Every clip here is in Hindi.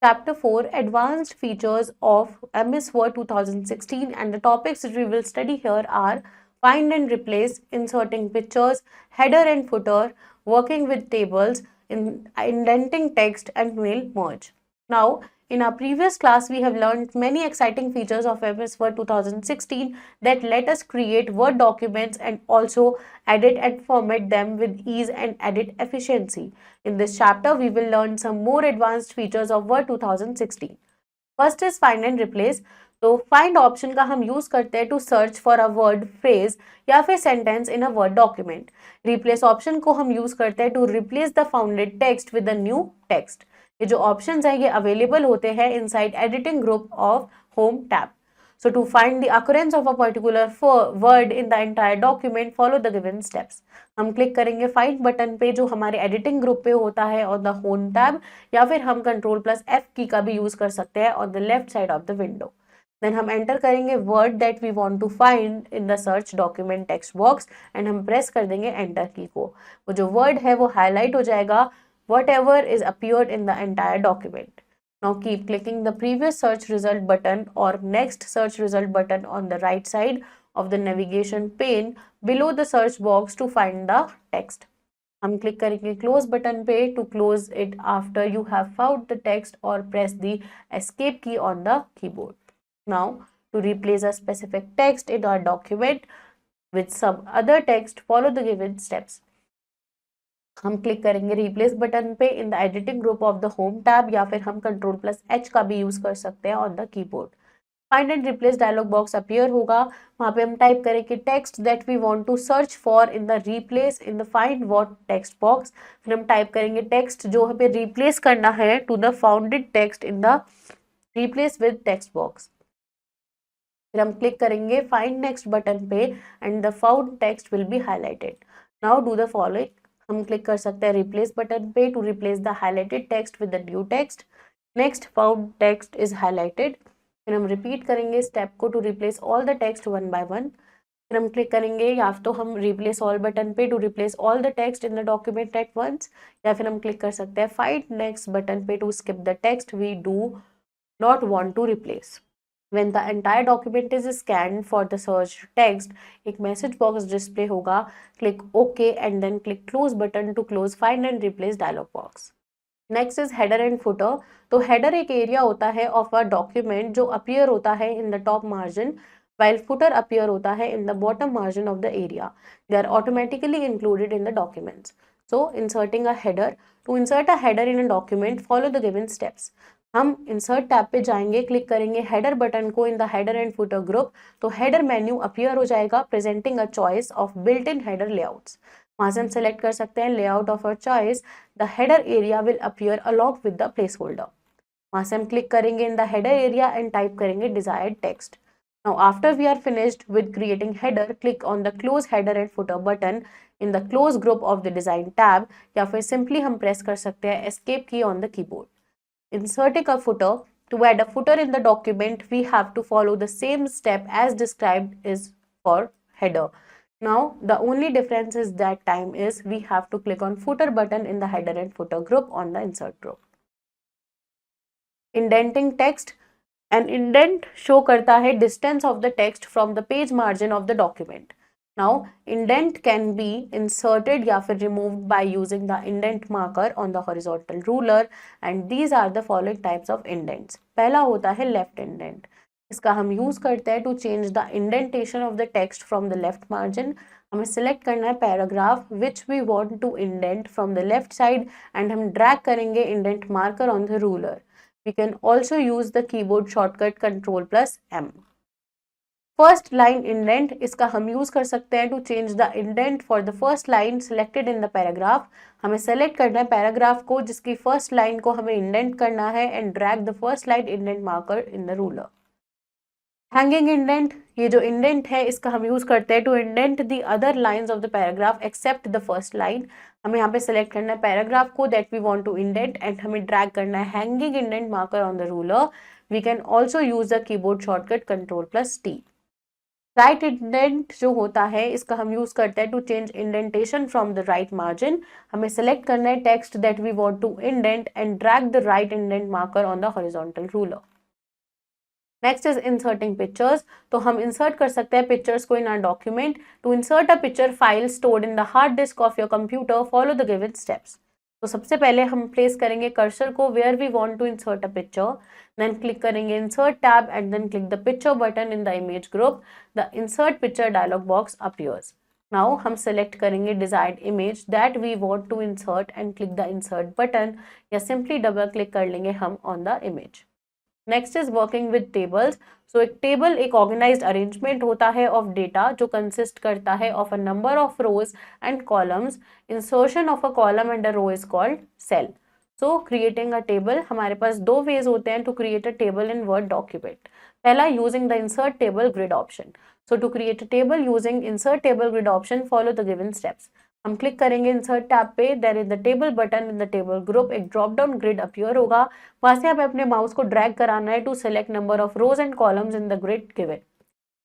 Chapter 4 Advanced Features of MS Word 2016, and the topics that we will study here are find and replace, inserting pictures, header and footer, working with tables, indenting text, and mail merge. Now, in our previous class, we have learned many exciting features of MS Word 2016 that let us create Word documents and also edit and format them with ease and edit efficiency. In this chapter, we will learn some more advanced features of Word 2016. First is find and replace. तो find ऑप्शन का हम यूज करते हैं to search for a word, phrase या फिर sentence in a word document. Replace option को हम यूज करते हैं to replace the founded text with a new text. ये जो ऑप्शंस हैं ये अवेलेबल होते हैं inside editing group of home tab. So to find the occurrence of a particular word in the entire document, follow the given steps. हम क्लिक करेंगे फाइंड बटन पे जो हमारे एडिटिंग ग्रुप पे होता है ऑन द होम टैब, या फिर हम Ctrl+F की का भी यूज कर सकते हैं on the left side of the window. Then हम एंटर करेंगे word that we want to find in the search document text box and हम प्रेस कर देंगे एंटर की को. वो जो वर्ड है वो हाईलाइट हो जाएगा whatever is appeared in the entire document. Now keep clicking the previous search result button or next search result button on the right side of the navigation pane below the search box to find the text. हम क्लिक करेंगे क्लोज बटन पे to close it after you have found the text और press the escape key on the keyboard. Now to replace a specific text in our document with some other text, follow the given steps. हम क्लिक करेंगे रिप्लेस बटन पे in the editing group of the home tab, या फिर हम Ctrl+H का भी यूज कर सकते हैं on the keyboard. Find and replace dialog box appear होगा. वहां पे हम टाइप करेंगे text that we want to search for in the replace in the find what text box. फिर हम टाइप करेंगे टेक्स्ट जो हमें रिप्लेस करना है to the founded text in the replace with text box. फिर हम क्लिक करेंगे फाइंड नेक्स्ट बटन पे and the found text will be highlighted. Now do the following. हम क्लिक कर सकते हैं रिप्लेस बटन पे to replace the highlighted text with the new text. Next found text is highlighted. फिर हम रिपीट करेंगे स्टेप को to replace all the text one by one. फिर हम क्लिक करेंगे या तो हम रिप्लेस ऑल बटन पे to replace all the text in the document at once, या फिर हम क्लिक कर सकते हैं फाइंड नेक्स्ट बटन पे to skip the text we do not want to replace. When the entire document is scanned for the search text, एक message box display होगा. Click OK and then click close button to close find and replace dialog box. Next is header and footer. तो header एक area होता है of a document जो appear होता है in the top margin, while footer appear होता है in the bottom margin of the area. They are automatically included in the documents. So inserting a header. To insert a header in a document, follow the given steps. हम इंसर्ट टैब पे जाएंगे, क्लिक करेंगे हेडर बटन को in the header and footer group, तो हेडर मेन्यू अपीयर हो जाएगा presenting a choice of built in header layouts. वहां से हम सेलेक्ट कर सकते हैं layout of our choice. The header area will appear along with the place holder. वहां से हम क्लिक करेंगे in the header area and type करेंगे desired text. Now after we are finished with creating header, click on the close header and footer button in the close group of the design tab, या फिर सिंपली हम प्रेस कर सकते हैं escape key on the keyboard. Inserting a footer. To add a footer in the document, we have to follow the same step as described is for header. Now, the only difference is that time is we have to click on footer button in the header and footer group on the insert group. Indenting text. An indent show करता है distance of the text from the page margin of the document. Now, indent can be inserted या फिर removed by using the indent marker on the horizontal ruler, and these are the following types of indents. पहला होता है left indent. इसका हम यूज करते हैं to change the indentation of the text from the left margin. हमें select करना है paragraph which we want to indent from the left side, and हम drag करेंगे indent marker on the ruler. We can also use the keyboard shortcut Ctrl+M. First line indent, इसका हम यूज कर सकते हैं to change the indent for the first line selected in the paragraph. हमें सेलेक्ट करना है पैराग्राफ को जिसकी फर्स्ट लाइन को हमें इंडेंट करना है and drag the first line indent marker in the ruler. Hanging indent, ये जो इंडेंट है इसका हम यूज करते हैं to indent the other lines of the paragraph except the first line. हमें यहाँ पे सेलेक्ट करना है पैराग्राफ को that we want to indent and हमें ड्रैग करना है hanging indent marker on the ruler. We can also use the keyboard shortcut Ctrl+T. Right indent जो होता है इसका हम यूज करते हैं to change indentation from the right margin. हमें सेलेक्ट करना है text that we want to indent and drag the right indent marker on the horizontal ruler. Next is inserting pictures. तो हम इंसर्ट कर सकते हैं पिक्चर्स को in our document. To insert a picture file stored in the hard disk of your computer, follow the given steps. तो सबसे पहले हम प्लेस करेंगे कर्सर को where we want to insert a picture, then click करेंगे insert tab and then click the picture button in the image group. The insert picture dialog box appears. Now हम सेलेक्ट करेंगे desired image that we want to insert and click the insert button, या सिंपली डबल क्लिक कर लेंगे हम on the image. Next is working with tables. So एक टेबल एक ऑर्गेनाइज्ड अरेंजमेंट होता है ऑफ डेटा जो कंसिस्ट करता है of a number of rows and columns. Insertion of a column and a row is called cell. So creating a table, हमारे पास दो वेज होते हैं to create a table in Word document. पहला using the insert table grid option. So to create a table using insert table grid option, follow the given steps. हम क्लिक करेंगे इंसर्ट टैब पे, then in the table button in the table group एक ड्रॉप डाउन ग्रिड अपीयर होगा। वहां से हमें अपने माउस को ड्रैग कराना है to select number of rows and columns in the grid given.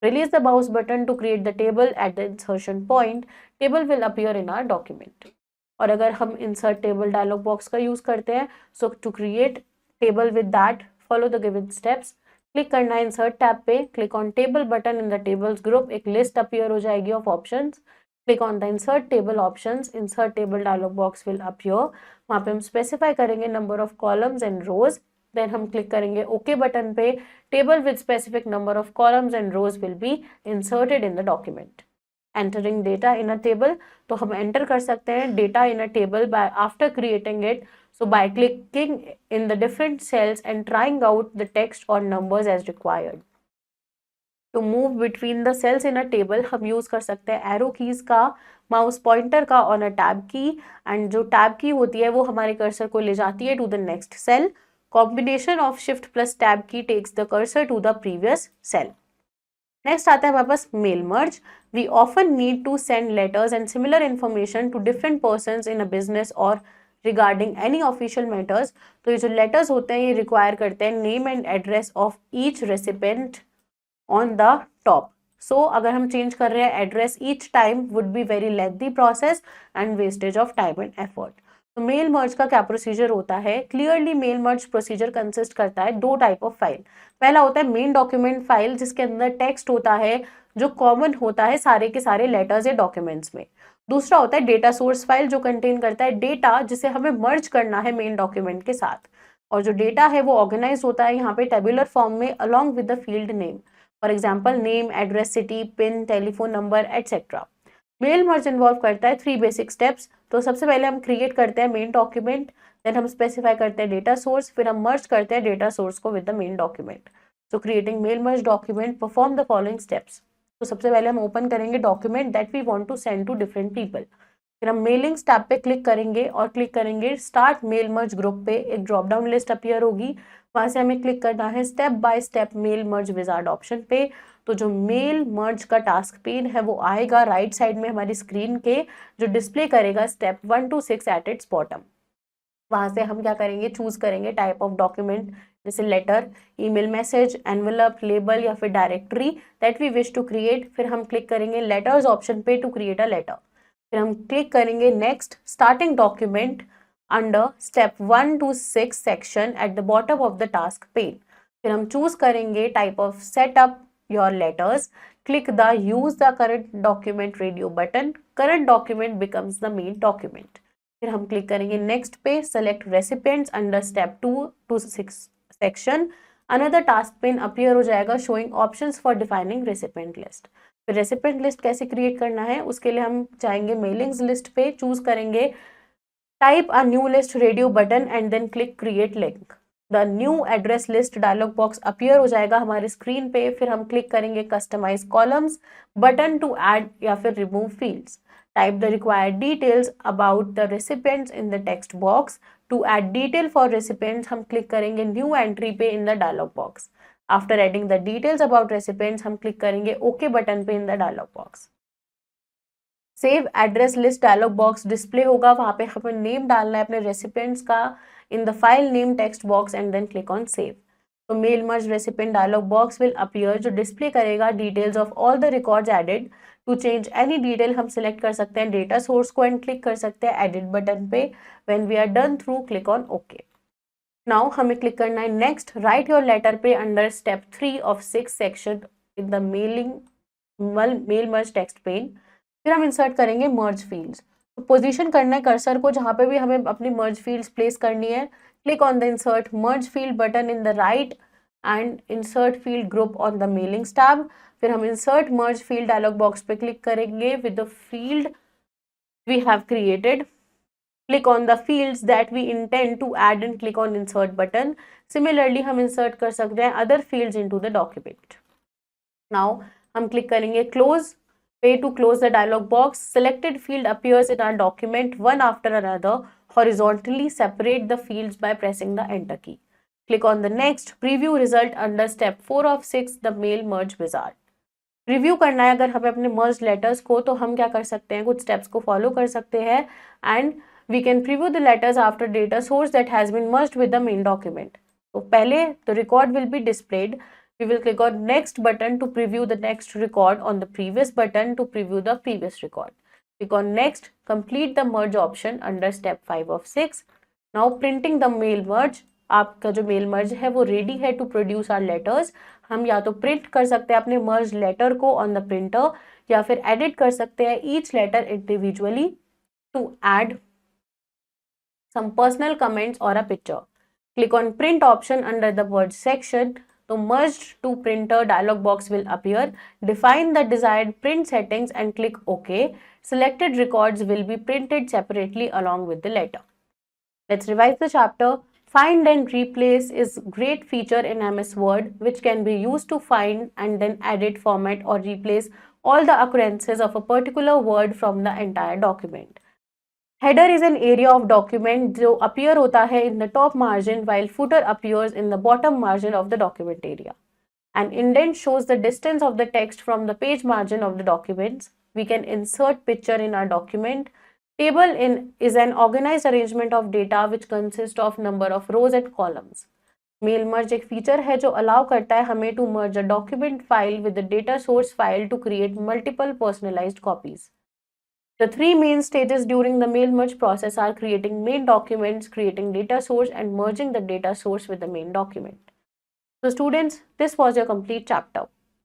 Release the mouse button to create the table at the insertion point. Table will appear in our document. और अगर हम insert table dialog box का यूज करते हैं, so to create table with that, follow the given steps. Click करना है insert टैब पे, click on table button in the tables group, एक list appear हो जाएगी of options. Click on the insert table options, insert table dialog box will appear. वहाँ पे हम specify करेंगे number of columns and rows. Then हम क्लिक करेंगे OK बटन पे, table with specific number of columns and rows will be inserted in the document. Entering data in a table, तो हम enter कर सकते हैं data in a table by after creating it. So by clicking in the different cells and trying out the text or numbers as required. To move between the cells in a table हम यूज कर सकते हैं एरो कीज का, माउस पॉइंटर का on a tab key, and जो टैब की होती है वो हमारे कर्सर को ले जाती है to the next cell. Combination of shift plus tab key takes the cursor to the previous cell. नेक्स्ट आता है हमारे पास mail merge. We often need to send letters and similar information to different persons in a business और रिगार्डिंग एनी ऑफिशियल मैटर्स। तो ये जो लेटर्स होते हैं ये रिक्वायर करते हैं name and address of each recipient on the top. So अगर हम चेंज कर रहे हैं address each time would be very lengthy process and wastage of time and effort. तो मेल मर्ज का क्या प्रोसीजर होता है? Clearly mail merge procedure consist करता है दो टाइप ऑफ फाइल। पहला होता है मेन डॉक्यूमेंट फाइल जिसके अंदर टेक्स्ट होता है जो कॉमन होता है सारे के सारे लेटर्स या डॉक्यूमेंट्स में। दूसरा होता है डेटा सोर्स फाइल जो कंटेन करता है डेटा जिसे हमें मर्ज करना है मेन डॉक्यूमेंट के साथ। और जो डेटा है वो ऑर्गेनाइज होता है यहाँ पे टेबुलर फॉर्म में along with the field name. For example name, address, city, pin, telephone number etcetera. Mail merge involve करता है 3 बेसिक स्टेप्स। तो सबसे पहले हम क्रिएट करते हैं मेन डॉक्यूमेंट, देन हम स्पेसिफाई करते हैं डेटा सोर्स, फिर हम मर्ज करते हैं डेटा सोर्स को with the main document. So creating mail merge document, perform the following steps. तो सबसे पहले हम ओपन करेंगे document that we want to send to different people. फिर हम मेलिंग्स टैब पे क्लिक करेंगे और क्लिक करेंगे स्टार्ट मेल मर्ज ग्रुप पे, एक ड्रॉप डाउन लिस्ट अपीयर होगी। वहां से हमें क्लिक करना है step by step mail merge wizard option पे। तो जो मेल मर्ज का टास्क पेन है वो आएगा राइट साइड में हमारी स्क्रीन के, जो डिस्प्ले करेगा step 1 to 6 at its bottom. वहां से हम क्या करेंगे, चूज करेंगे टाइप ऑफ डॉक्यूमेंट, जैसे letter, email message, envelope, label या फिर directory that we wish to create. फिर हम क्लिक करेंगे लेटर्स ऑप्शन पे टू क्रिएट अ लेटर। फिर हम क्लिक करेंगे next starting document under step 1 to 6 section at the bottom of the task pane. फिर हम चूज करेंगे type of setup your letters, click the use the current document radio button, current document becomes the main document। फिर हम क्लिक करेंगे नेक्स्ट पे, select recipients under step 2 to 6 section। another task pane appear हो जाएगा showing options for defining recipient list। फिर recipient list कैसे क्रिएट करना है उसके लिए हम जाएंगे मेलिंग्स लिस्ट पे, चूज करेंगे type a new list radio button and then click create link. The new address list dialog box appear हो जाएगा हमारे स्क्रीन पे। फिर हम क्लिक करेंगे customize columns button to add या फिर remove fields. Type the required details about the recipients in the text box. To add detail for recipients हम क्लिक करेंगे न्यू एंट्री पे in the dialog box. After adding the details about recipients हम क्लिक करेंगे ओके बटन पे in the dialog box. Save address list dialog box display होगा, वहां पे हमें नेम डालना है अपने रेसिपिएंट्स का in the file name text box and then click on save. तो mail merge recipient dialog box will appear, जो डिस्प्ले करेगा details of all the records added. To change any detail हम सिलेक्ट कर सकते हैं डेटा सोर्स को एंड क्लिक कर सकते हैं एडिट बटन पे। When we are done through, click on okay. Now हमें क्लिक करना है नेक्स्ट, राइट योर लेटर पे under step 3 of 6 section in the mail merge text pane. फिर हम इंसर्ट करेंगे मर्ज फील्ड्स। तो पोजीशन करना है कर्सर को जहाँ पे भी हमें अपनी मर्ज फील्ड्स प्लेस करनी है। Click on the insert merge field button in the right end insert field group on the mailings tab. फिर हम insert merge field dialog box पे क्लिक करेंगे with the field we have created. Click on the fields that we intend to add and click on insert button. Similarly, हम insert कर सकते हैं other fields into the document. Now, हम click करेंगे close. Pay to close the dialog box. Selected field appears in our document one after another. Horizontally separate the fields by pressing the enter key. Click on the next. Preview result under step 4 of 6, the mail merge wizard. Review करना है अगर हमें अपने मर्ज लेटर्स को, तो हम क्या कर सकते हैं, कुछ स्टेप्स को फॉलो कर सकते हैं and we can preview the letters after data source that has been merged with the main document. तो पहले the record will be displayed, we will click on next button to preview the next record on the previous button to preview the previous record. Click on next, complete the merge option under step 5 of 6। Now printing the mail merge, आपका जो मेल मर्ज है वो रेडी है टू प्रोड्यूस आर लेटर्स। हम या तो प्रिंट कर सकते हैं अपने मर्ज लेटर को ऑन द प्रिंटर या फिर एडिट कर सकते हैं each letter individually to add some personal comments और a picture. Click on print option under the merge section. तो merged to printer dialog box will appear. Define the desired print settings and click OK. Selected records will be printed separately along with the letter. Let's revise the chapter. Find and replace is a great feature in MS Word which can be used to find and then edit, format or replace all the occurrences of a particular word from the entire document. Header is an area of document जो appear होता है in the top margin while footer appears in the bottom margin of the document area. An indent shows the distance of the text from the page margin of the documents. We can insert picture in our document. Table is an organized arrangement of data which consists of number of rows and columns. Mail merge एक फीचर है जो अलाउ करता है हमें to merge a document file with the data source file to create multiple personalized copies. The three main stages during the mail merge process are creating main documents, creating data source and merging the data source with the main document. So students, this was your complete chapter.